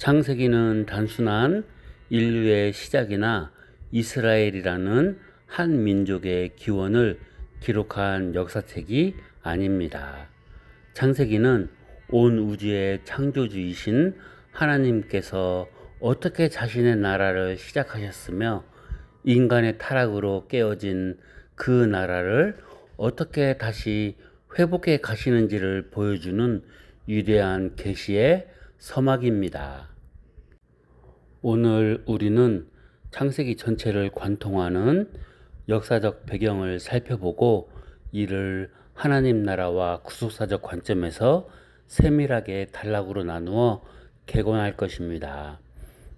창세기는 단순한 인류의 시작이나 이스라엘이라는 한 민족의 기원을 기록한 역사책이 아닙니다. 창세기는 온 우주의 창조주이신 하나님께서 어떻게 자신의 나라를 시작하셨으며 인간의 타락으로 깨어진 그 나라를 어떻게 다시 회복해 가시는지를 보여주는 위대한 계시의 서막입니다. 오늘 우리는 창세기 전체를 관통하는 역사적 배경을 살펴보고 이를 하나님 나라와 구속사적 관점에서 세밀하게 단락으로 나누어 개관할 것입니다.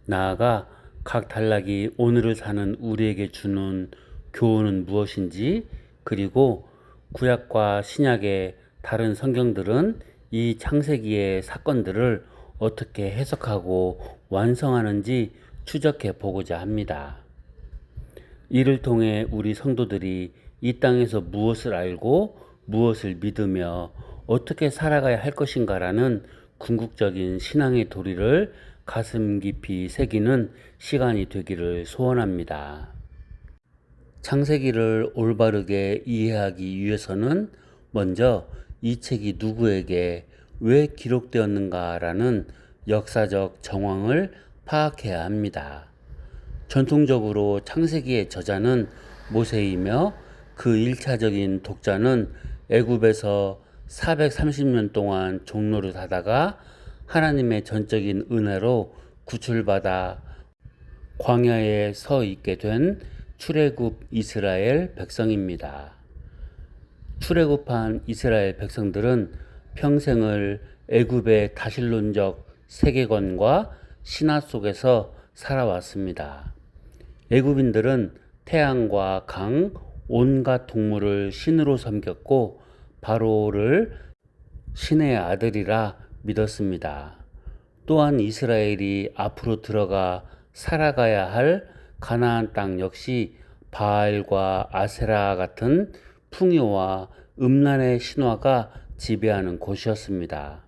나아가 각 단락이 오늘을 사는 우리에게 주는 교훈은 무엇인지, 그리고 구약과 신약의 다른 성경들은 이 창세기의 사건들을 어떻게 해석하고 완성하는지 추적해 보고자 합니다. 이를 통해 우리 성도들이 이 땅에서 무엇을 알고 무엇을 믿으며 어떻게 살아가야 할 것인가라는 궁극적인 신앙의 도리를 가슴 깊이 새기는 시간이 되기를 소원합니다. 창세기를 올바르게 이해하기 위해서는 먼저 이 책이 누구에게 왜 기록되었는가라는 역사적 정황을 파악해야 합니다. 전통적으로 창세기의 저자는 모세이며 그 1차적인 독자는 애굽에서 430년 동안 종로를 하다가 하나님의 전적인 은혜로 구출받아 광야에 서 있게 된 출애굽 이스라엘 백성입니다. 출애굽한 이스라엘 백성들은 평생을 애굽의 다신론적 세계관과 신화 속에서 살아왔습니다. 애굽인들은 태양과 강, 온갖 동물을 신으로 섬겼고 바로를 신의 아들이라 믿었습니다. 또한 이스라엘이 앞으로 들어가 살아가야 할 가나안 땅 역시 바알과 아세라 같은 풍요와 음란의 신화가 지배하는 곳이었습니다.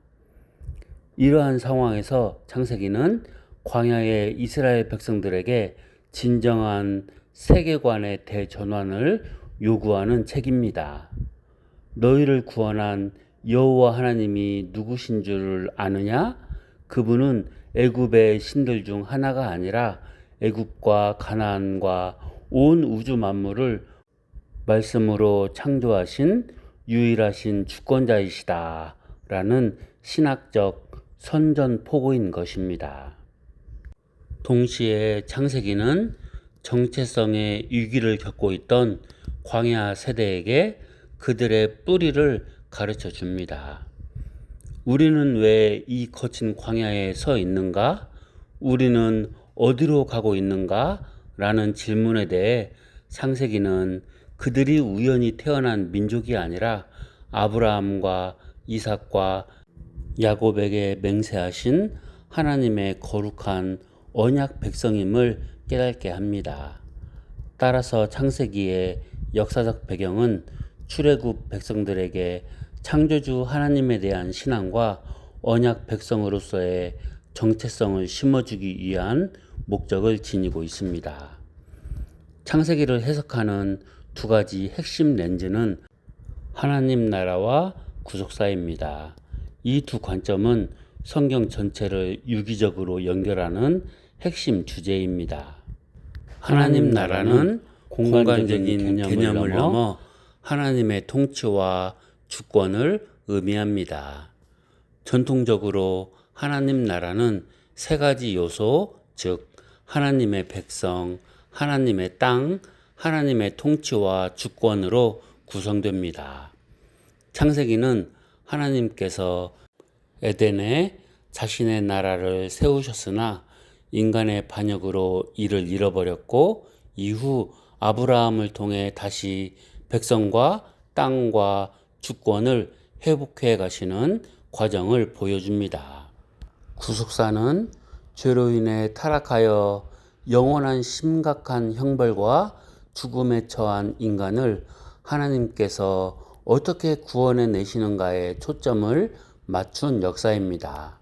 이러한 상황에서 창세기는 광야의 이스라엘 백성들에게 진정한 세계관의 대전환을 요구하는 책입니다. 너희를 구원한 여호와 하나님이 누구신 줄 아느냐? 그분은 애굽의 신들 중 하나가 아니라 애굽과 가나안과 온 우주 만물을 말씀으로 창조하신 유일하신 주권자이시다 라는 신학적 선전포고인 것입니다. 동시에 창세기는 정체성의 위기를 겪고 있던 광야 세대에게 그들의 뿌리를 가르쳐 줍니다. 우리는 왜 이 거친 광야에 서 있는가? 우리는 어디로 가고 있는가? 라는 질문에 대해 창세기는 그들이 우연히 태어난 민족이 아니라 아브라함과 이삭과 야곱에게 맹세하신 하나님의 거룩한 언약 백성임을 깨닫게 합니다. 따라서 창세기의 역사적 배경은 출애굽 백성들에게 창조주 하나님에 대한 신앙과 언약 백성으로서의 정체성을 심어주기 위한 목적을 지니고 있습니다. 창세기를 해석하는 두 가지 핵심 렌즈는 하나님 나라와 구속사입니다. 이 두 관점은 성경 전체를 유기적으로 연결하는 핵심 주제입니다. 하나님 나라는 공간적인 개념을 넘어 하나님의 통치와 주권을 의미합니다. 전통적으로 하나님 나라는 세 가지 요소, 즉 하나님의 백성, 하나님의 땅, 하나님의 통치와 주권으로 구성됩니다. 창세기는 하나님께서 에덴에 자신의 나라를 세우셨으나 인간의 반역으로 이를 잃어버렸고 이후 아브라함을 통해 다시 백성과 땅과 주권을 회복해 가시는 과정을 보여줍니다. 구속사는 죄로 인해 타락하여 영원한 심각한 형벌과 죽음에 처한 인간을 하나님께서 어떻게 구원해 내시는가에 초점을 맞춘 역사입니다.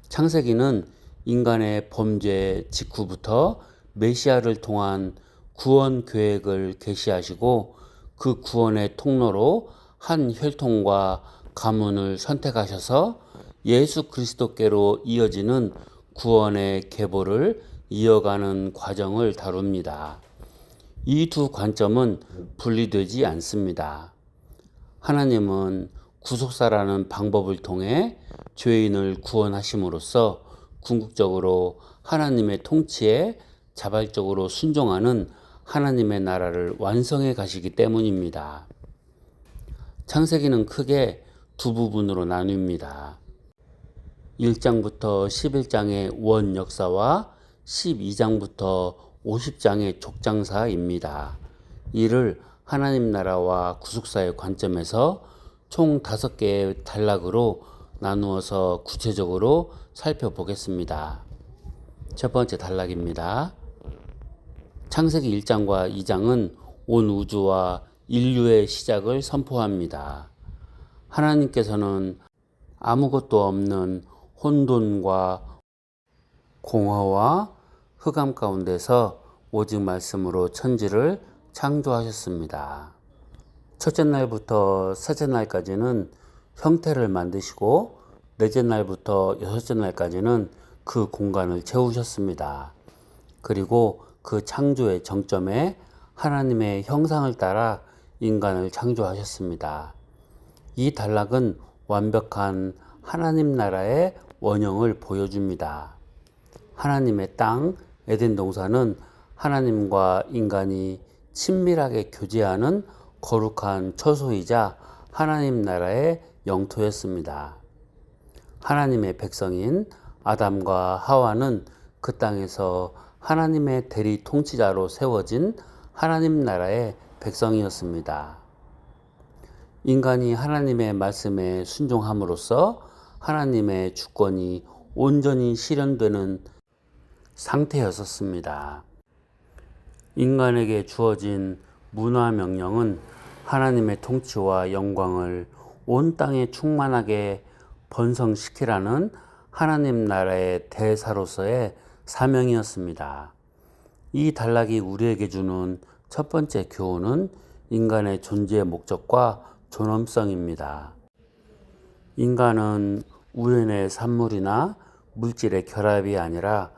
창세기는 인간의 범죄 직후부터 메시아를 통한 구원 계획을 계시하시고 그 구원의 통로로 한 혈통과 가문을 선택하셔서 예수 그리스도께로 이어지는 구원의 계보를 이어가는 과정을 다룹니다. 이 두 관점은 분리되지 않습니다. 하나님은 구속사라는 방법을 통해 죄인을 구원하심으로써 궁극적으로 하나님의 통치에 자발적으로 순종하는 하나님의 나라를 완성해 가시기 때문입니다. 창세기는 크게 두 부분으로 나뉩니다. 1장부터 11장의 원 역사와 12장부터 50장의 족장사입니다. 이를 하나님 나라와 구속사의 관점에서 총 5개의 단락으로 나누어서 구체적으로 살펴보겠습니다. 첫 번째 단락입니다. 창세기 1장과 2장은 온 우주와 인류의 시작을 선포합니다. 하나님께서는 아무것도 없는 혼돈과 공허와 흑암 가운데서 오직 말씀으로 천지를 창조하셨습니다. 첫째 날부터 셋째 날까지는 형태를 만드시고 넷째 날부터 여섯째 날까지는 그 공간을 채우셨습니다. 그리고 그 창조의 정점에 하나님의 형상을 따라 인간을 창조하셨습니다. 이 단락은 완벽한 하나님 나라의 원형을 보여줍니다. 하나님의 땅 에덴 동산은 하나님과 인간이 친밀하게 교제하는 거룩한 처소이자 하나님 나라의 영토였습니다. 하나님의 백성인 아담과 하와는 그 땅에서 하나님의 대리 통치자로 세워진 하나님 나라의 백성이었습니다. 인간이 하나님의 말씀에 순종함으로써 하나님의 주권이 온전히 실현되는 상태였었습니다. 인간에게 주어진 문화명령은 하나님의 통치와 영광을 온 땅에 충만하게 번성시키라는 하나님 나라의 대사로서의 사명이었습니다. 이 단락이 우리에게 주는 첫 번째 교훈은 인간의 존재의 목적과 존엄성입니다. 인간은 우연의 산물이나 물질의 결합이 아니라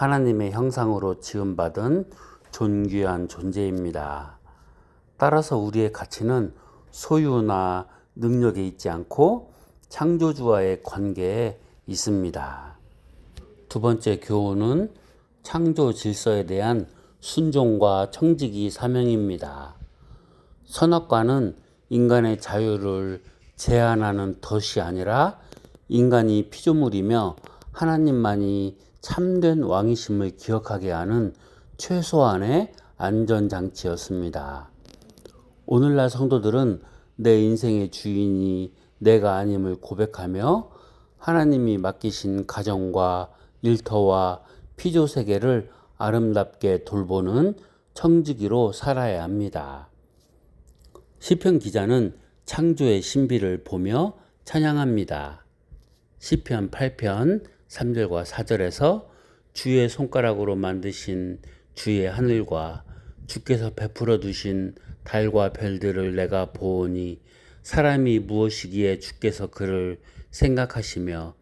하나님의 형상으로 지음받은 존귀한 존재입니다. 따라서 우리의 가치는 소유나 능력에 있지 않고 창조주와의 관계에 있습니다. 두 번째 교훈은 창조 질서에 대한 순종과 청지기 사명입니다. 선악과는 인간의 자유를 제한하는 덫이 아니라 인간이 피조물이며 하나님만이 참된 왕이심을 기억하게 하는 최소한의 안전장치였습니다. 오늘날 성도들은 내 인생의 주인이 내가 아님을 고백하며 하나님이 맡기신 가정과 일터와 피조 세계를 아름답게 돌보는 청지기로 살아야 합니다. 시편 기자는 창조의 신비를 보며 찬양합니다. 시편 8편 3절과 4절에서 주의 손가락으로 만드신 주의 하늘과 주께서 베풀어 두신 달과 별들을 내가 보오니 사람이 무엇이기에 주께서 그를 생각하시며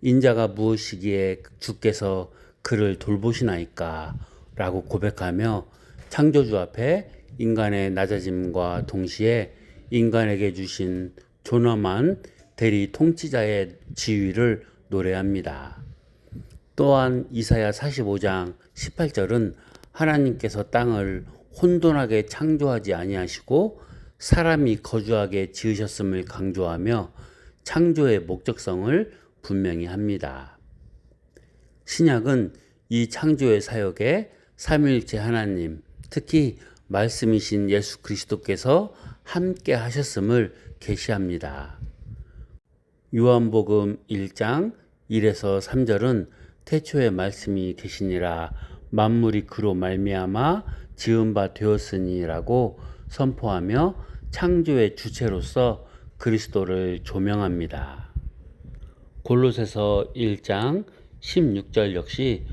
인자가 무엇이기에 주께서 그를 돌보시나이까 라고 고백하며 창조주 앞에 인간의 낮아짐과 동시에 인간에게 주신 존엄한 대리 통치자의 지위를 노래합니다. 또한 이사야 45장 18절은 하나님께서 땅을 혼돈하게 창조하지 아니하시고 사람이 거주하게 지으셨음을 강조하며 창조의 목적성을 분명히 합니다. 신약은 이 창조의 사역에 삼위일체 하나님, 특히 말씀이신 예수 그리스도께서 함께 하셨음을 계시합니다. 요한복음 1장 1에서 3절은 태초에 말씀이 계시니라 만물이 그로 말미암아 지은 바 되었으니라고 선포하며 창조의 주체로서 그리스도를 조명합니다. 골로새서 1장 16절 역시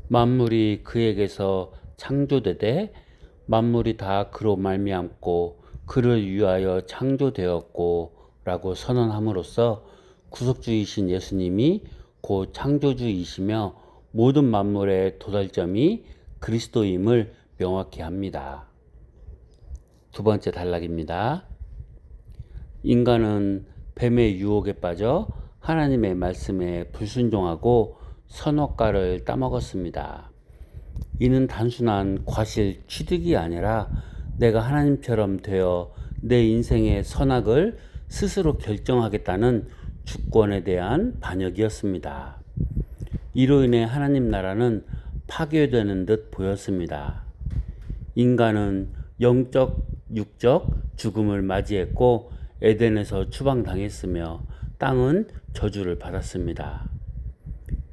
만물이 그에게서 창조되되 만물이 다 그로 말미암고 그를 위하여 창조되었고 라고 선언함으로써 구속주이신 예수님이 곧 창조주이시며 모든 만물의 도달점이 그리스도임을 명확히 합니다. 두 번째 단락입니다. 인간은 뱀의 유혹에 빠져 하나님의 말씀에 불순종하고 선악과를 따먹었습니다. 이는 단순한 과실 취득이 아니라 내가 하나님처럼 되어 내 인생의 선악을 스스로 결정하겠다는 주권에 대한 반역이었습니다. 이로 인해 하나님 나라는 파괴되는 듯 보였습니다. 인간은 영적, 육적 죽음을 맞이했고 에덴에서 추방당했으며 땅은 저주를 받았습니다.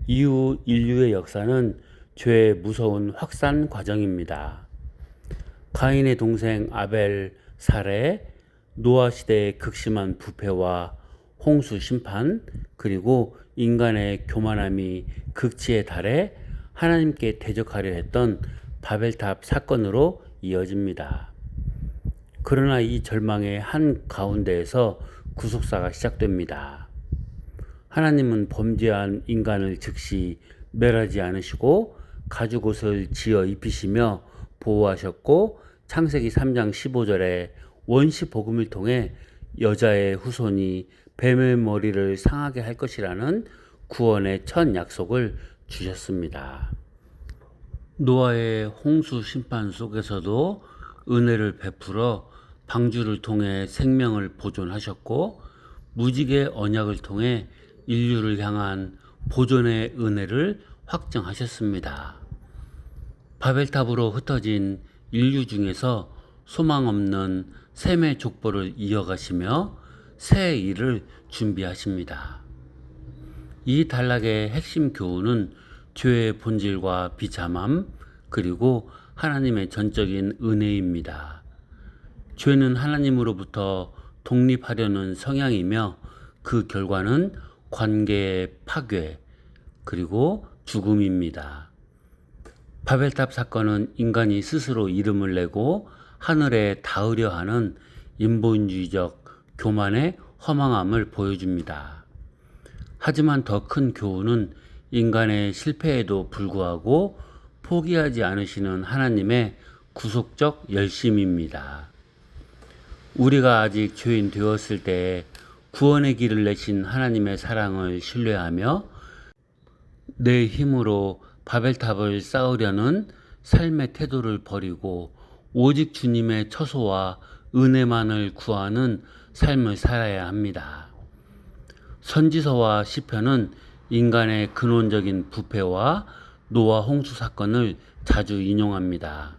이후 인류의 역사는 죄의 무서운 확산 과정입니다. 가인의 동생 아벨 살해, 노아 시대의 극심한 부패와 홍수 심판, 그리고 인간의 교만함이 극치에 달해 하나님께 대적하려 했던 바벨탑 사건으로 이어집니다. 그러나 이 절망의 한 가운데에서 구속사가 시작됩니다. 하나님은 범죄한 인간을 즉시 멸하지 않으시고 가죽옷을 지어 입히시며 보호하셨고 창세기 3장 15절에 원시 복음을 통해 여자의 후손이 뱀의 머리를 상하게 할 것이라는 구원의 첫 약속을 주셨습니다. 노아의 홍수 심판 속에서도 은혜를 베풀어 방주를 통해 생명을 보존하셨고 무지개 언약을 통해 인류를 향한 보존의 은혜를 확정하셨습니다. 바벨탑으로 흩어진 인류 중에서 소망 없는 셈의 족보를 이어가시며 새 일을 준비하십니다. 이 단락의 핵심 교훈은 죄의 본질과 비참함 그리고 하나님의 전적인 은혜입니다. 죄는 하나님으로부터 독립하려는 성향이며 그 결과는 관계의 파괴 그리고 죽음입니다. 바벨탑 사건은 인간이 스스로 이름을 내고 하늘에 닿으려 하는 인본주의적 교만의 허망함을 보여줍니다. 하지만 더 큰 교훈은 인간의 실패에도 불구하고 포기하지 않으시는 하나님의 구속적 열심입니다. 우리가 아직 죄인 되었을 때 구원의 길을 내신 하나님의 사랑을 신뢰하며 내 힘으로 바벨탑을 쌓으려는 삶의 태도를 버리고 오직 주님의 처소와 은혜만을 구하는 삶을 살아야 합니다. 선지서와 시편은 인간의 근원적인 부패와 노아 홍수 사건을 자주 인용합니다.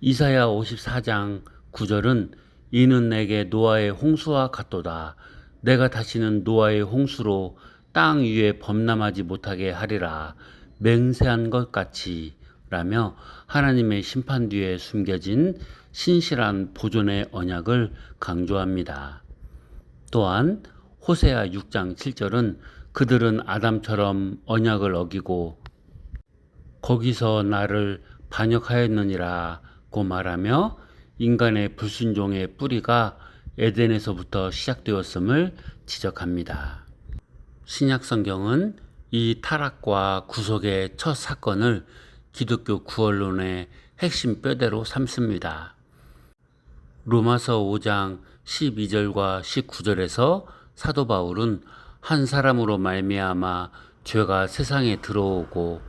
이사야 54장 9절은 이는 내게 노아의 홍수와 같도다. 내가 다시는 노아의 홍수로 땅 위에 범람하지 못하게 하리라. 맹세한 것 같이 라며 하나님의 심판 뒤에 숨겨진 신실한 보존의 언약을 강조합니다. 또한 호세아 6장 7절은 그들은 아담처럼 언약을 어기고 거기서 나를 반역하였느니라고 말하며 인간의 불순종의 뿌리가 에덴에서부터 시작되었음을 지적합니다. 신약 성경은 이 타락과 구속의 첫 사건을 기독교 구원론의 핵심 뼈대로 삼습니다. 로마서 5장 12절과 19절에서 사도 바울은 한 사람으로 말미암아 죄가 세상에 들어오고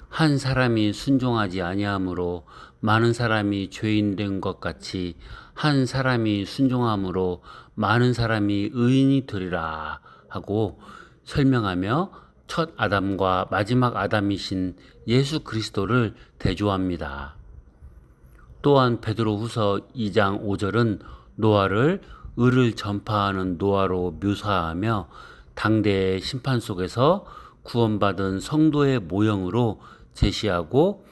한 사람이 순종하지 아니함으로 많은 사람이 죄인 된 것 같이 한 사람이 순종함으로 많은 사람이 의인이 되리라 하고 설명하며 첫 아담과 마지막 아담이신 예수 그리스도를 대조합니다. 또한 베드로후서 2장 5절은 노아를 의를 전파하는 노아로 묘사하며 당대의 심판 속에서 구원받은 성도의 모형으로 제시하고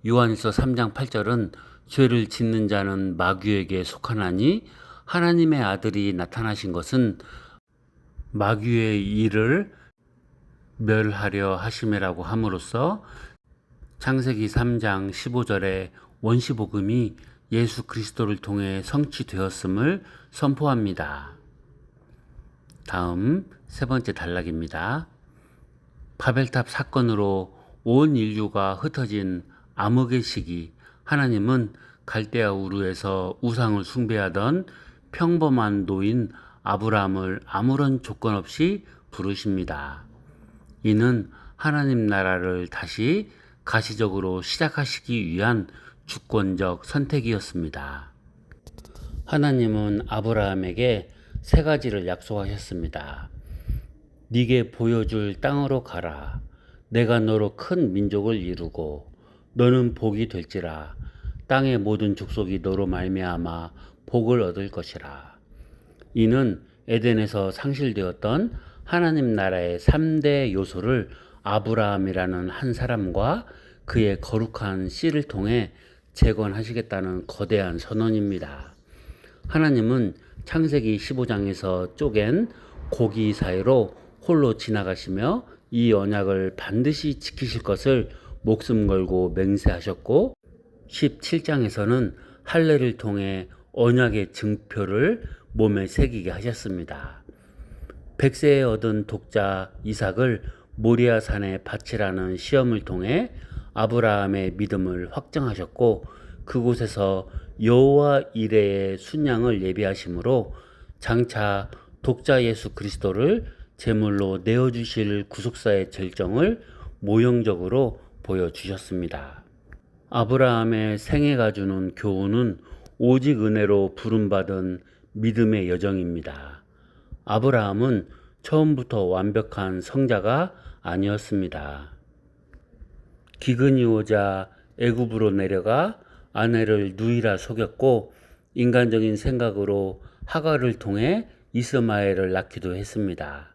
요한일서 3장 8절은 죄를 짓는 자는 마귀에게 속하나니 하나님의 아들이 나타나신 것은 마귀의 일을 멸하려 하심이라고 함으로써 창세기 3장 15절에 원시복음이 예수 그리스도를 통해 성취되었음을 선포합니다. 다음 세 번째 단락입니다. 바벨탑 사건으로 온 인류가 흩어진 암흑의 시기, 하나님은 갈대아 우르에서 우상을 숭배하던 평범한 노인 아브라함을 아무런 조건 없이 부르십니다. 이는 하나님 나라를 다시 가시적으로 시작하시기 위한 주권적 선택이었습니다. 하나님은 아브라함에게 세 가지를 약속하셨습니다. 네게 보여줄 땅으로 가라. 내가 너로 큰 민족을 이루고 너는 복이 될지라. 땅의 모든 족속이 너로 말미암아 복을 얻을 것이라. 이는 에덴에서 상실되었던 하나님 나라의 3대 요소를 아브라함이라는 한 사람과 그의 거룩한 씨를 통해 재건하시겠다는 거대한 선언입니다. 하나님은 창세기 15장에서 쪼갠 고기 사이로 홀로 지나가시며 이 언약을 반드시 지키실 것을 목숨 걸고 맹세하셨고 17장에서는 할례를 통해 언약의 증표를 몸에 새기게 하셨습니다. 백세에 얻은 독자 이삭을 모리아 산에 바치라는 시험을 통해 아브라함의 믿음을 확정하셨고 그곳에서 여호와 이레의 순양을 예비하심으로 장차 독자 예수 그리스도를 제물로 내어주실 구속사의 절정을 모형적으로 보여주셨습니다. 아브라함의 생애가 주는 교훈은 오직 은혜로 부름받은 믿음의 여정입니다. 아브라함은 처음부터 완벽한 성자가 아니었습니다. 기근이 오자 애굽으로 내려가 아내를 누이라 속였고 인간적인 생각으로 하갈을 통해 이스마엘을 낳기도 했습니다.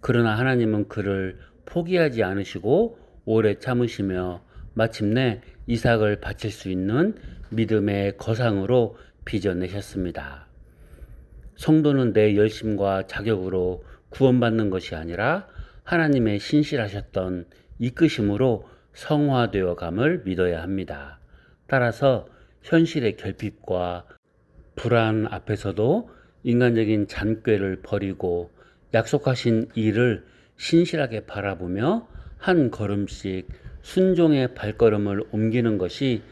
그러나 하나님은 그를 포기하지 않으시고 오래 참으시며 마침내 이삭을 바칠 수 있는 믿음의 거상으로 빚어내셨습니다. 성도는 내 열심과 자격으로 구원받는 것이 아니라 하나님의 신실하셨던 이끄심으로 성화되어 감을 믿어야 합니다. 따라서 현실의 결핍과 불안 앞에서도 인간적인 잔꾀를 버리고 약속하신 일을 신실하게 바라보며 한 걸음씩 순종의 발걸음을 옮기는 것이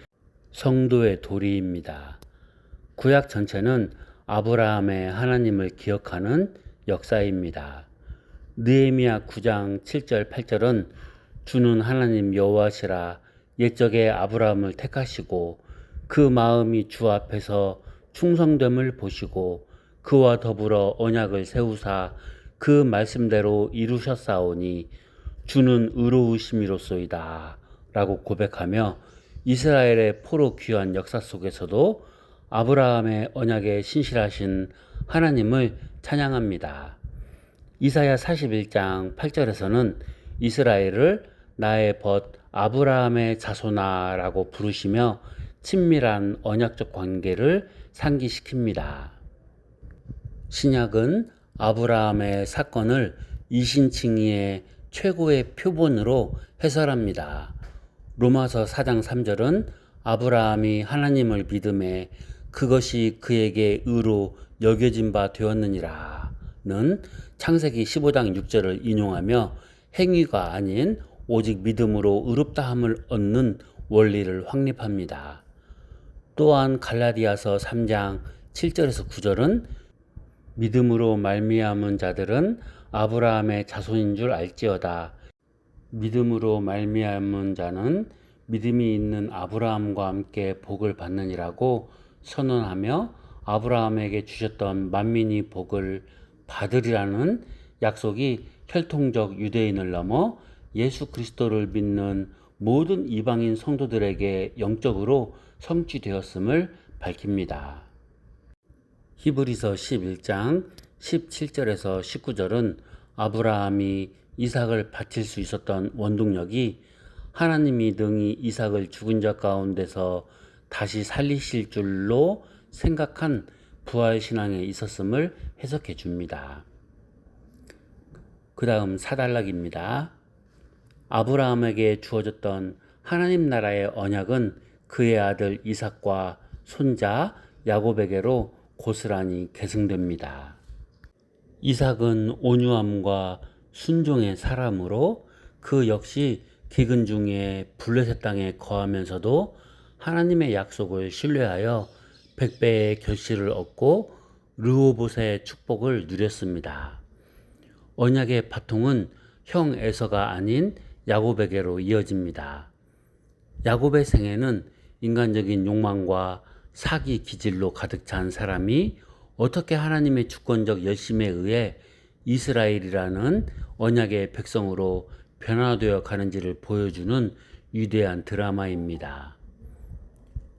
성도의 도리입니다. 구약 전체는 아브라함의 하나님을 기억하는 역사입니다. 느헤미야 9장 7절 8절은 주는 하나님 여호와시라 옛적에 아브라함을 택하시고 그 마음이 주 앞에서 충성됨을 보시고 그와 더불어 언약을 세우사 그 말씀대로 이루셨사오니 주는 의로우심이로소이다 라고 고백하며 이스라엘의 포로 귀환 역사 속에서도 아브라함의 언약에 신실하신 하나님을 찬양합니다. 이사야 41장 8절에서는 이스라엘을 나의 벗 아브라함의 자손아라고 부르시며 친밀한 언약적 관계를 상기시킵니다. 신약은 아브라함의 사건을 이신칭의의 최고의 표본으로 해설합니다. 로마서 4장 3절은 아브라함이 하나님을 믿음에 그것이 그에게 의로 여겨진 바 되었느니라 는 창세기 15장 6절을 인용하며 행위가 아닌 오직 믿음으로 의롭다함을 얻는 원리를 확립합니다. 또한 갈라디아서 3장 7절에서 9절은 믿음으로 말미암은 자들은 아브라함의 자손인 줄 알지어다. 믿음으로 말미암은 자는 믿음이 있는 아브라함과 함께 복을 받느니라고 선언하며 아브라함에게 주셨던 만민이 복을 받으리라는 약속이 혈통적 유대인을 넘어 예수 그리스도를 믿는 모든 이방인 성도들에게 영적으로 성취되었음을 밝힙니다. 히브리서 11장 17절에서 19절은 아브라함이 이삭을 바칠 수 있었던 원동력이 하나님이 능히 이삭을 죽은 자 가운데서 다시 살리실 줄로 생각한 부활신앙에 있었음을 해석해 줍니다. 그 다음 4단락입니다. 아브라함에게 주어졌던 하나님 나라의 언약은 그의 아들 이삭과 손자 야곱에게로 고스란히 계승됩니다. 이삭은 온유함과 순종의 사람으로 그 역시 기근 중에 블레셋 땅에 거하면서도 하나님의 약속을 신뢰하여 100배의 결실을 얻고 르호봇의 축복을 누렸습니다. 언약의 바통은 형 에서가 아닌 야곱에게로 이어집니다. 야곱의 생애는 인간적인 욕망과 사기 기질로 가득 찬 사람이 어떻게 하나님의 주권적 열심에 의해 이스라엘이라는 언약의 백성으로 변화되어 가는지를 보여주는 위대한 드라마입니다.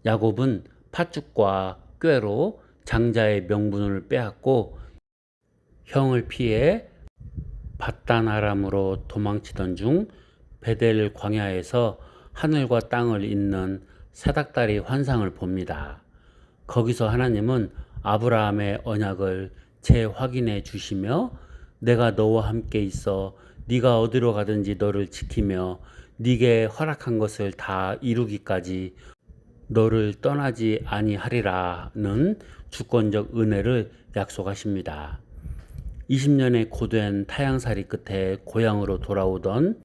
야곱은 팥죽과 꾀로 장자의 명분을 빼앗고 형을 피해 밧단 아람으로 도망치던 중 베델 광야에서 하늘과 땅을 잇는 사닥다리 환상을 봅니다. 거기서 하나님은 아브라함의 언약을 재확인해 주시며 내가 너와 함께 있어 네가 어디로 가든지 너를 지키며 네게 허락한 것을 다 이루기까지 너를 떠나지 아니하리라는 주권적 은혜를 약속하십니다. 20년의 고된 타향살이 끝에 고향으로 돌아오던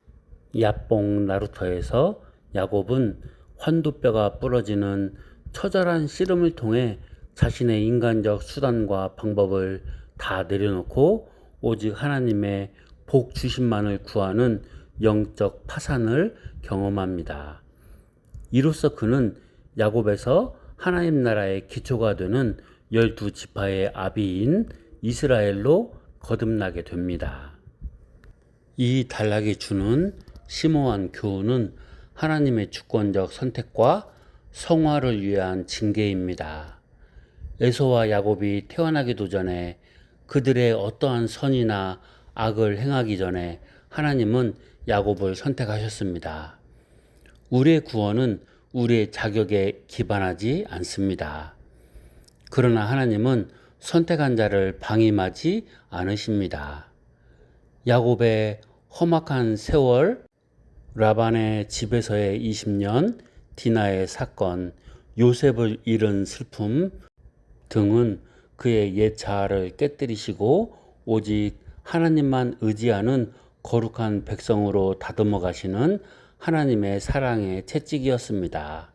야뽕 나루터에서 야곱은 환두뼈가 부러지는 처절한 씨름을 통해 자신의 인간적 수단과 방법을 다 내려놓고 오직 하나님의 복 주심만을 구하는 영적 파산을 경험합니다. 이로써 그는 야곱에서 하나님 나라의 기초가 되는 12지파의 아비인 이스라엘로 거듭나게 됩니다. 이 단락이 주는 심오한 교훈은 하나님의 주권적 선택과 성화를 위한 징계입니다. 에서와 야곱이 태어나기도 전에 그들의 어떠한 선이나 악을 행하기 전에 하나님은 야곱을 선택하셨습니다. 우리의 구원은 우리의 자격에 기반하지 않습니다. 그러나 하나님은 선택한 자를 방임하지 않으십니다. 야곱의 험악한 세월, 라반의 집에서의 20년, 디나의 사건, 요셉을 잃은 슬픔 등은 그의 옛 자아를 깨뜨리시고 오직 하나님만 의지하는 거룩한 백성으로 다듬어 가시는 하나님의 사랑의 채찍이었습니다.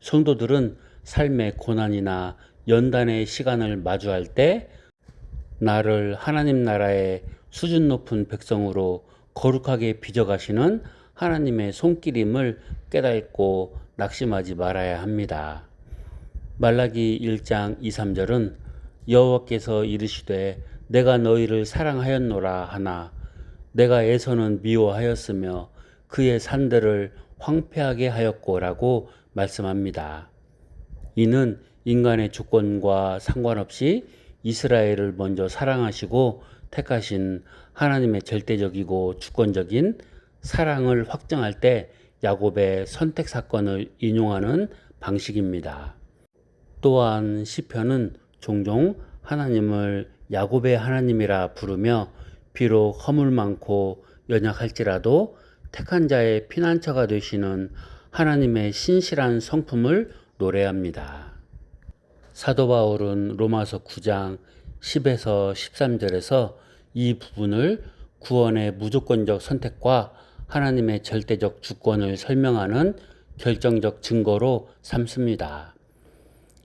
성도들은 삶의 고난이나 연단의 시간을 마주할 때 나를 하나님 나라의 수준 높은 백성으로 거룩하게 빚어가시는 하나님의 손길임을 깨닫고 낙심하지 말아야 합니다. 말라기 1장 2, 3절은 여호와께서 이르시되 내가 너희를 사랑하였노라 하나 내가 에서는 미워하였으며 그의 산들을 황폐하게 하였고라고 말씀합니다. 이는 인간의 주권과 상관없이 이스라엘을 먼저 사랑하시고 택하신 하나님의 절대적이고 주권적인 사랑을 확정할 때 야곱의 선택 사건을 인용하는 방식입니다. 또한 시편은 종종 하나님을 야곱의 하나님이라 부르며 비록 허물 많고 연약할지라도 택한 자의 피난처가 되시는 하나님의 신실한 성품을 노래합니다. 사도 바울은 로마서 9장 10에서 13절에서 이 부분을 구원의 무조건적 선택과 하나님의 절대적 주권을 설명하는 결정적 증거로 삼습니다.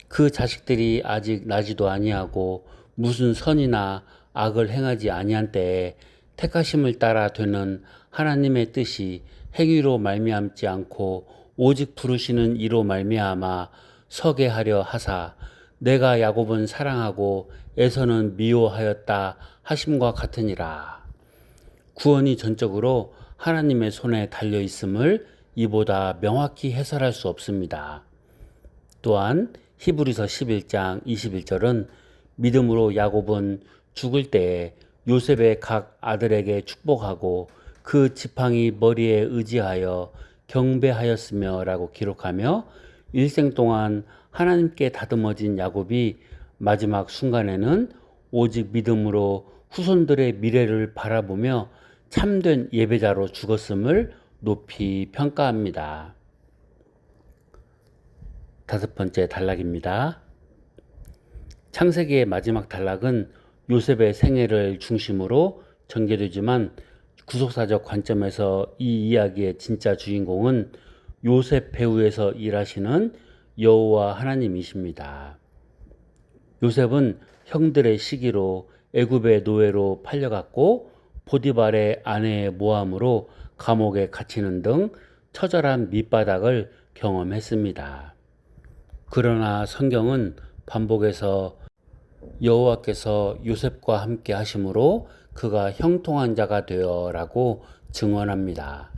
그 자식들이 아직 나지도 아니하고 무슨 선이나 악을 행하지 아니한 때에 택하심을 따라 되는 하나님의 뜻이 행위로 말미암지 않고 오직 부르시는 이로 말미암아 서게 하려 하사 내가 야곱은 사랑하고 에서는 미워하였다 하심과 같으니라. 구원이 전적으로 하나님의 손에 달려 있음을 이보다 명확히 해설할 수 없습니다. 또한 히브리서 11장 21절은 믿음으로 야곱은 죽을 때에 요셉의 각 아들에게 축복하고 그 지팡이 머리에 의지하여 경배하였으며 라고 기록하며 일생 동안 하나님께 다듬어진 야곱이 마지막 순간에는 오직 믿음으로 후손들의 미래를 바라보며 참된 예배자로 죽었음을 높이 평가합니다. 5번째 단락입니다. 창세기의 마지막 단락은 요셉의 생애를 중심으로 전개되지만 구속사적 관점에서 이 이야기의 진짜 주인공은 요셉 배후에서 일하시는 여호와 하나님이십니다. 요셉은 형들의 시기로 애굽의 노예로 팔려갔고 보디발의 아내의 모함으로 감옥에 갇히는 등 처절한 밑바닥을 경험했습니다. 그러나 성경은 반복해서 여호와께서 요셉과 함께 하심으로 그가 형통한 자가 되어라고 증언합니다.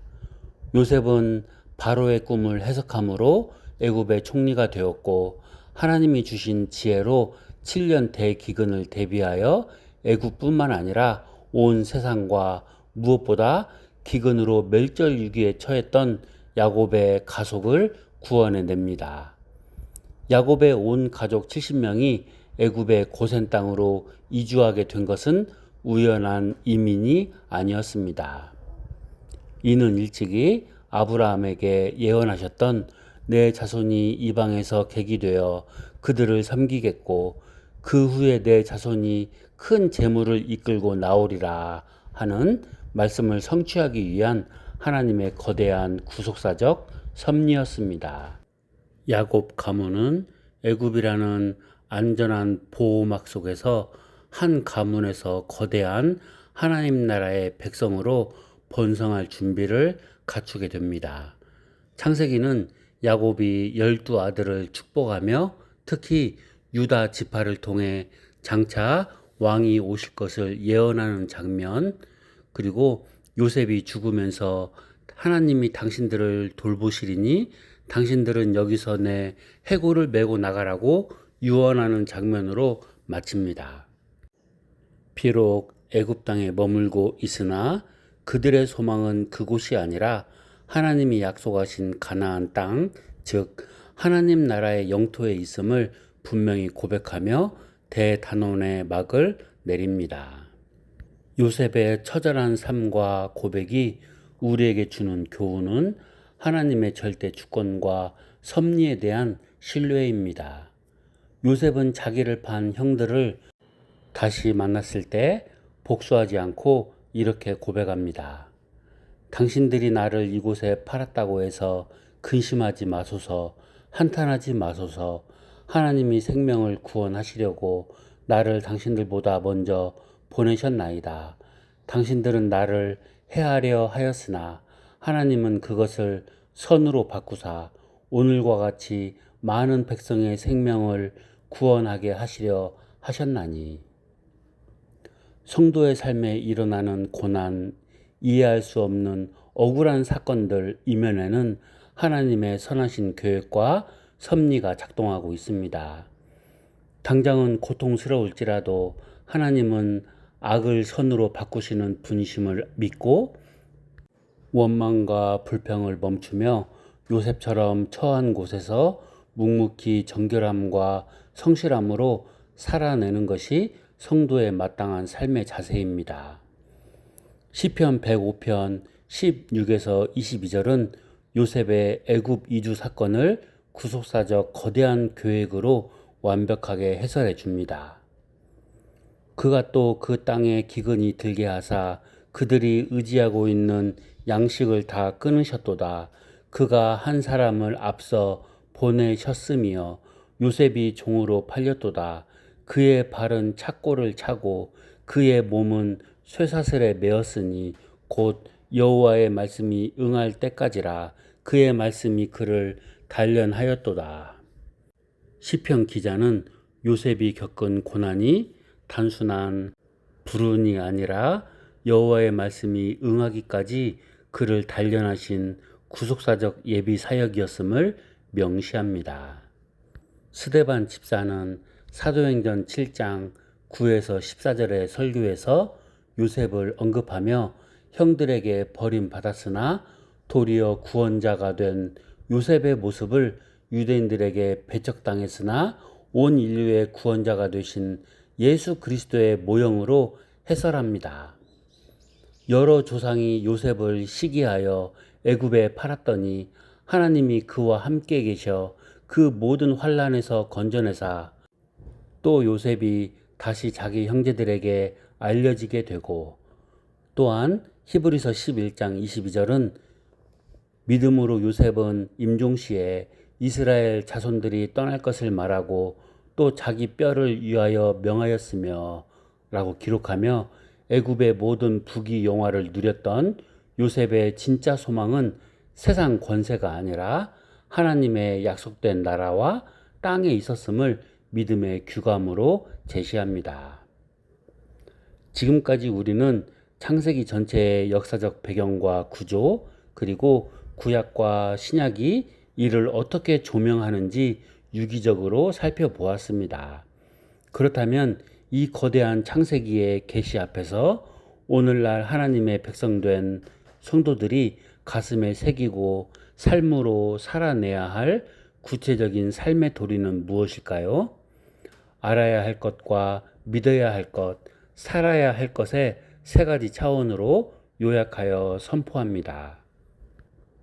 요셉은 바로의 꿈을 해석함으로 애굽의 총리가 되었고 하나님이 주신 지혜로 7년 대기근을 대비하여 애굽뿐만 아니라 온 세상과 무엇보다 기근으로 멸절위기에 처했던 야곱의 가족을 구원해냅니다. 야곱의 온 가족 70명이 애굽의 고센 땅으로 이주하게 된 것은 우연한 이민이 아니었습니다. 이는 일찍이 아브라함에게 예언하셨던 내 자손이 이방에서 객이 되어 그들을 섬기겠고 그 후에 내 자손이 큰 재물을 이끌고 나오리라 하는 말씀을 성취하기 위한 하나님의 거대한 구속사적 섭리였습니다. 야곱 가문은 애굽이라는 안전한 보호막 속에서 한 가문에서 거대한 하나님 나라의 백성으로 번성할 준비를 갖추게 됩니다. 창세기는 야곱이 12아들을 축복하며 특히 유다 지파를 통해 장차 왕이 오실 것을 예언하는 장면, 그리고 요셉이 죽으면서 하나님이 당신들을 돌보시리니 당신들은 여기서 내 해골을 메고 나가라고 유언하는 장면으로 마칩니다. 비록 애굽 땅에 머물고 있으나 그들의 소망은 그곳이 아니라 하나님이 약속하신 가나안 땅, 즉 하나님 나라의 영토에 있음을 분명히 고백하며 대단원의 막을 내립니다. 요셉의 처절한 삶과 고백이 우리에게 주는 교훈은 하나님의 절대 주권과 섭리에 대한 신뢰입니다. 요셉은 자기를 판 형들을 다시 만났을 때 복수하지 않고 이렇게 고백합니다. 당신들이 나를 이곳에 팔았다고 해서 근심하지 마소서, 한탄하지 마소서. 하나님이 생명을 구원하시려고 나를 당신들보다 먼저 보내셨나이다. 당신들은 나를 해하려 하였으나 하나님은 그것을 선으로 바꾸사 오늘과 같이 많은 백성의 생명을 구원하게 하시려 하셨나니. 성도의 삶에 일어나는 고난, 이해할 수 없는 억울한 사건들 이면에는 하나님의 선하신 계획과 섭리가 작동하고 있습니다. 당장은 고통스러울지라도 하나님은 악을 선으로 바꾸시는 분이심을 믿고 원망과 불평을 멈추며 요셉처럼 처한 곳에서 묵묵히 정결함과 성실함으로 살아내는 것이 성도의 마땅한 삶의 자세입니다. 시편 105편 16에서 22절은 요셉의 애굽 이주 사건을 구속사적 거대한 계획으로 완벽하게 해설해 줍니다. 그가 또 그 땅에 기근이 들게 하사 그들이 의지하고 있는 양식을 다 끊으셨도다. 그가 한 사람을 앞서 보내셨으며 요셉이 종으로 팔렸도다. 그의 발은 착고를 차고 그의 몸은 쇠사슬에 매었으니 곧 여호와의 말씀이 응할 때까지라. 그의 말씀이 그를 단련하였도다. 시편 기자는 요셉이 겪은 고난이 단순한 불운이 아니라 여호와의 말씀이 응하기까지 그를 단련하신 구속사적 예비 사역이었음을 명시합니다. 스데반 집사는 사도행전 7장 9에서 14절의 설교에서 요셉을 언급하며 형들에게 버림받았으나 도리어 구원자가 된 요셉의 모습을 유대인들에게 배척당했으나 온 인류의 구원자가 되신 예수 그리스도의 모형으로 해설합니다. 여러 조상이 요셉을 시기하여 애굽에 팔았더니 하나님이 그와 함께 계셔 그 모든 환난에서 건져내사 또 요셉이 다시 자기 형제들에게 알려지게 되고 또한 히브리서 11장 22절은 믿음으로 요셉은 임종시에 이스라엘 자손들이 떠날 것을 말하고 또 자기 뼈를 위하여 명하였으며 라고 기록하며 애굽의 모든 부귀 영화를 누렸던 요셉의 진짜 소망은 세상 권세가 아니라 하나님의 약속된 나라와 땅에 있었음을 믿음의 규감으로 제시합니다. 지금까지 우리는 창세기 전체의 역사적 배경과 구조 그리고 구약과 신약이 이를 어떻게 조명하는지 유기적으로 살펴보았습니다. 그렇다면 이 거대한 창세기의 계시 앞에서 오늘날 하나님의 백성된 성도들이 가슴에 새기고 삶으로 살아내야 할 구체적인 삶의 도리는 무엇일까요? 알아야 할 것과 믿어야 할 것, 살아야 할 것의 세 가지 차원으로 요약하여 선포합니다.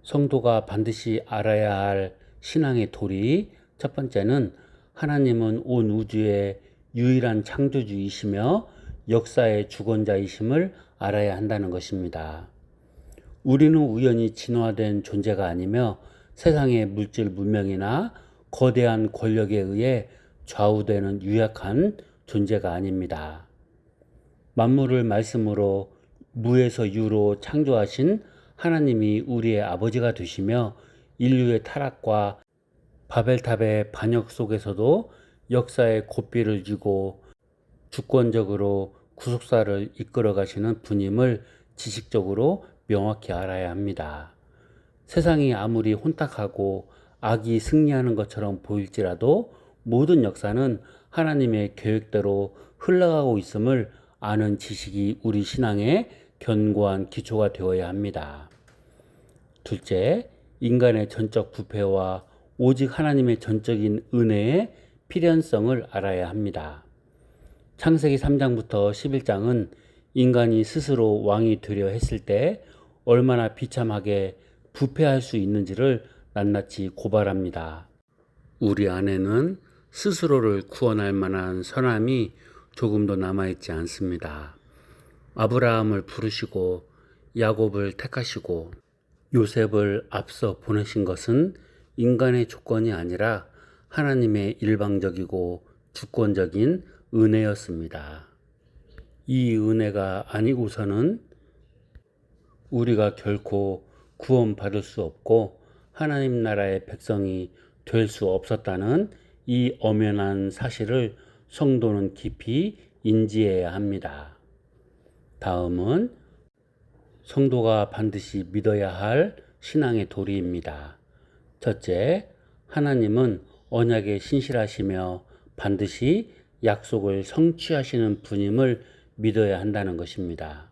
성도가 반드시 알아야 할 신앙의 도리, 첫 번째는 하나님은 온 우주의 유일한 창조주이시며 역사의 주권자이심을 알아야 한다는 것입니다. 우리는 우연히 진화된 존재가 아니며 세상의 물질 문명이나 거대한 권력에 의해 좌우되는 유약한 존재가 아닙니다. 만물을 말씀으로 무에서 유로 창조하신 하나님이 우리의 아버지가 되시며 인류의 타락과 바벨탑의 반역 속에서도 역사의 고삐를 쥐고 주권적으로 구속사를 이끌어 가시는 분임을 지식적으로 명확히 알아야 합니다. 세상이 아무리 혼탁하고 악이 승리하는 것처럼 보일지라도 모든 역사는 하나님의 계획대로 흘러가고 있음을 아는 지식이 우리 신앙의 견고한 기초가 되어야 합니다. 둘째, 인간의 전적 부패와 오직 하나님의 전적인 은혜의 필연성을 알아야 합니다. 창세기 3장부터 11장은 인간이 스스로 왕이 되려 했을 때 얼마나 비참하게 부패할 수 있는지를 낱낱이 고발합니다. 우리 안에는 스스로를 구원할 만한 선함이 조금도 남아있지 않습니다. 아브라함을 부르시고 야곱을 택하시고 요셉을 앞서 보내신 것은 인간의 조건이 아니라 하나님의 일방적이고 주권적인 은혜였습니다. 이 은혜가 아니고서는 우리가 결코 구원받을 수 없고 하나님 나라의 백성이 될 수 없었다는 이 엄연한 사실을 성도는 깊이 인지해야 합니다. 다음은 성도가 반드시 믿어야 할 신앙의 도리입니다. 첫째, 하나님은 언약에 신실하시며 반드시 약속을 성취하시는 분임을 믿어야 한다는 것입니다.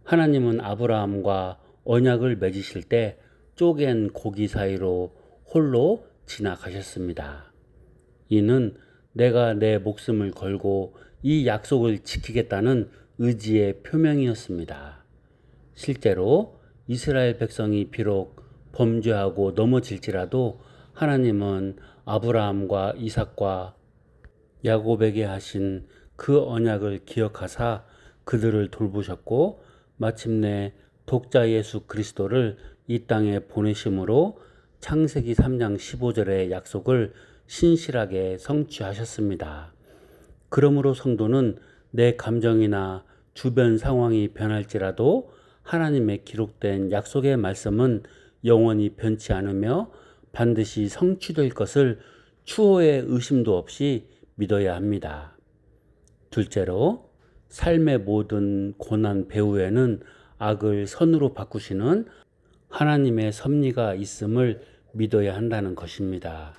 하나님은 아브라함과 언약을 맺으실 때 쪼갠 고기 사이로 홀로 지나가셨습니다. 이는 내가 내 목숨을 걸고 이 약속을 지키겠다는 의지의 표명이었습니다. 실제로 이스라엘 백성이 비록 범죄하고 넘어질지라도 하나님은 아브라함과 이삭과 야곱에게 하신 그 언약을 기억하사 그들을 돌보셨고 마침내 독자 예수 그리스도를 이 땅에 보내심으로 창세기 3장 15절의 약속을 신실하게 성취하셨습니다. 그러므로 성도는 내 감정이나 주변 상황이 변할지라도 하나님의 기록된 약속의 말씀은 영원히 변치 않으며 반드시 성취될 것을 추호의 의심도 없이 믿어야 합니다. 둘째로, 삶의 모든 고난 배후에는 악을 선으로 바꾸시는 하나님의 섭리가 있음을 믿어야 한다는 것입니다.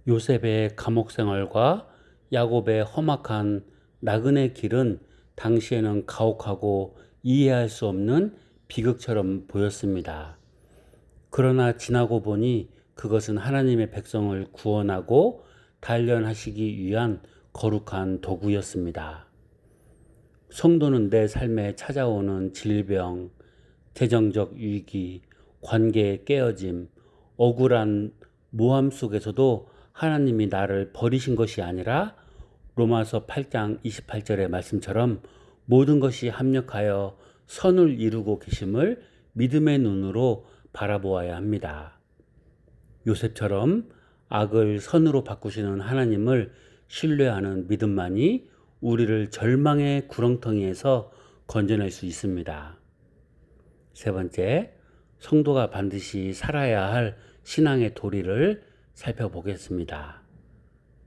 요셉의 감옥 생활과 야곱의 험악한 나그네 길은 당시에는 가혹하고 이해할 수 없는 비극처럼 보였습니다. 그러나 지나고 보니 그것은 하나님의 백성을 구원하고 단련하시기 위한 거룩한 도구였습니다. 성도는 내 삶에 찾아오는 질병, 재정적 위기, 관계의 깨어짐, 억울한 모함 속에서도 하나님이 나를 버리신 것이 아니라 로마서 8장 28절의 말씀처럼 모든 것이 합력하여 선을 이루고 계심을 믿음의 눈으로 바라보아야 합니다. 요셉처럼 악을 선으로 바꾸시는 하나님을 신뢰하는 믿음만이 우리를 절망의 구렁텅이에서 건져낼 수 있습니다. 세 번째, 성도가 반드시 살아야 할 신앙의 도리를 살펴보겠습니다.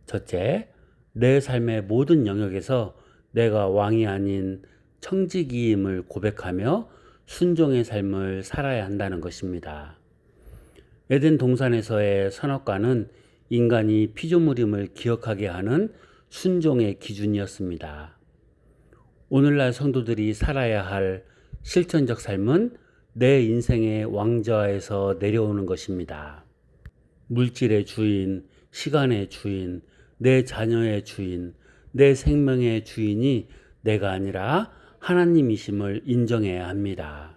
첫째, 내 삶의 모든 영역에서 내가 왕이 아닌 청지기임을 고백하며 순종의 삶을 살아야 한다는 것입니다. 에덴 동산에서의 선악과는 인간이 피조물임을 기억하게 하는 순종의 기준이었습니다. 오늘날 성도들이 살아야 할 실천적 삶은 내 인생의 왕좌에서 내려오는 것입니다. 물질의 주인, 시간의 주인, 내 자녀의 주인, 내 생명의 주인이 내가 아니라 하나님이심을 인정해야 합니다.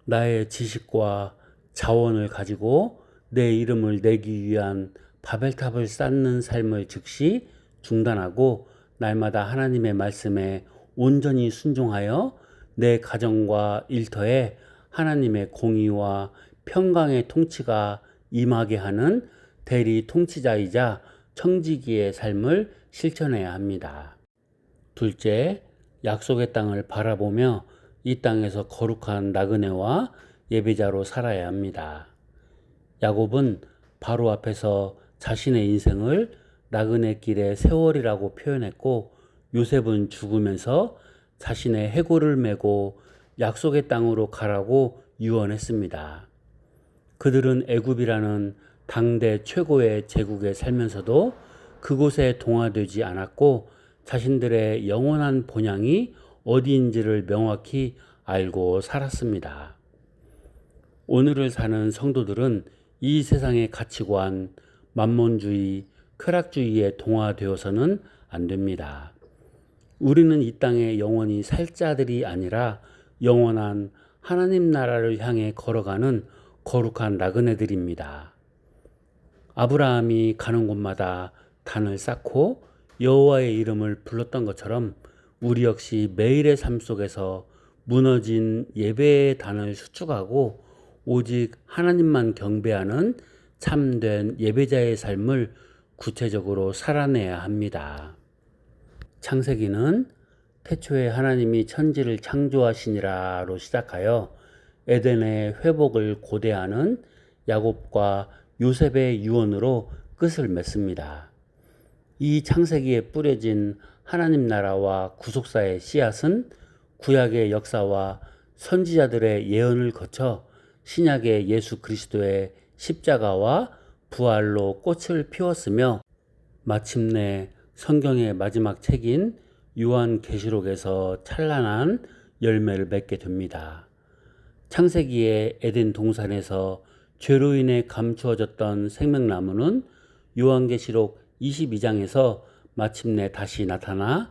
나의 지식과 자원을 가지고 내 이름을 내기 위한 바벨탑을 쌓는 삶을 즉시 중단하고 날마다 하나님의 말씀에 온전히 순종하여 내 가정과 일터에 하나님의 공의와 평강의 통치가 임하게 하는 대리 통치자이자 청지기의 삶을 실천해야 합니다. 둘째, 약속의 땅을 바라보며 이 땅에서 거룩한 나그네와 예배자로 살아야 합니다. 야곱은 바로 앞에서 자신의 인생을 나그네 길의 세월이라고 표현했고, 요셉은 죽으면서 자신의 해골을 메고 약속의 땅으로 가라고 유언했습니다. 그들은 애굽이라는 당대 최고의 제국에 살면서도 그곳에 동화되지 않았고 자신들의 영원한 본향이 어디인지를 명확히 알고 살았습니다. 오늘을 사는 성도들은 이 세상의 가치관, 만몬주의, 쾌락주의에 동화되어서는 안 됩니다. 우리는 이 땅에 영원히 살 자들이 아니라 영원한 하나님 나라를 향해 걸어가는 거룩한 나그네들입니다. 아브라함이 가는 곳마다 단을 쌓고 여호와의 이름을 불렀던 것처럼 우리 역시 매일의 삶 속에서 무너진 예배의 단을 수축하고 오직 하나님만 경배하는 참된 예배자의 삶을 구체적으로 살아내야 합니다. 창세기는 태초에 하나님이 천지를 창조하시니라로 시작하여 에덴의 회복을 고대하는 야곱과 요셉의 유언으로 끝을 맺습니다. 이 창세기에 뿌려진 하나님 나라와 구속사의 씨앗은 구약의 역사와 선지자들의 예언을 거쳐 신약의 예수 그리스도의 십자가와 부활로 꽃을 피웠으며 마침내 성경의 마지막 책인 요한계시록에서 찬란한 열매를 맺게 됩니다. 창세기의 에덴 동산에서 죄로 인해 감추어졌던 생명나무는 요한계시록 22장에서 마침내 다시 나타나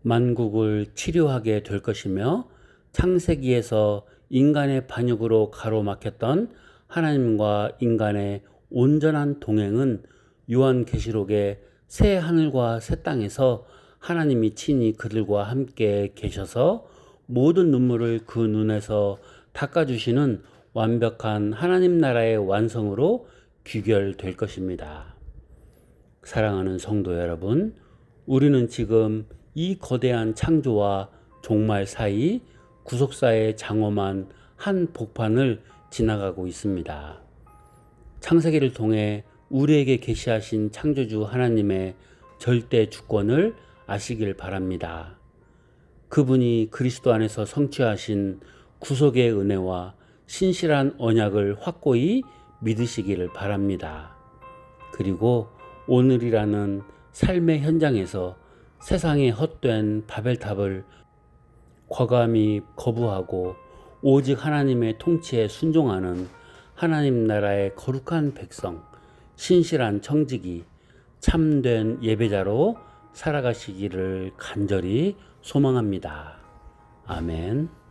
만국을 치료하게 될 것이며, 창세기에서 인간의 반역으로 가로막혔던 하나님과 인간의 온전한 동행은 요한계시록의 새 하늘과 새 땅에서 하나님이 친히 그들과 함께 계셔서 모든 눈물을 그 눈에서 닦아주시는 완벽한 하나님 나라의 완성으로 귀결될 것입니다. 사랑하는 성도 여러분, 우리는 지금 이 거대한 창조와 종말 사이 구속사의 장엄한 한 복판을 지나가고 있습니다. 창세기를 통해 우리에게 계시하신 창조주 하나님의 절대 주권을 아시길 바랍니다. 그분이 그리스도 안에서 성취하신 구속의 은혜와 신실한 언약을 확고히 믿으시기를 바랍니다. 그리고 오늘이라는 삶의 현장에서 세상의 헛된 바벨탑을 과감히 거부하고 오직 하나님의 통치에 순종하는 하나님 나라의 거룩한 백성, 신실한 청지기, 참된 예배자로 살아가시기를 간절히 소망합니다. 아멘.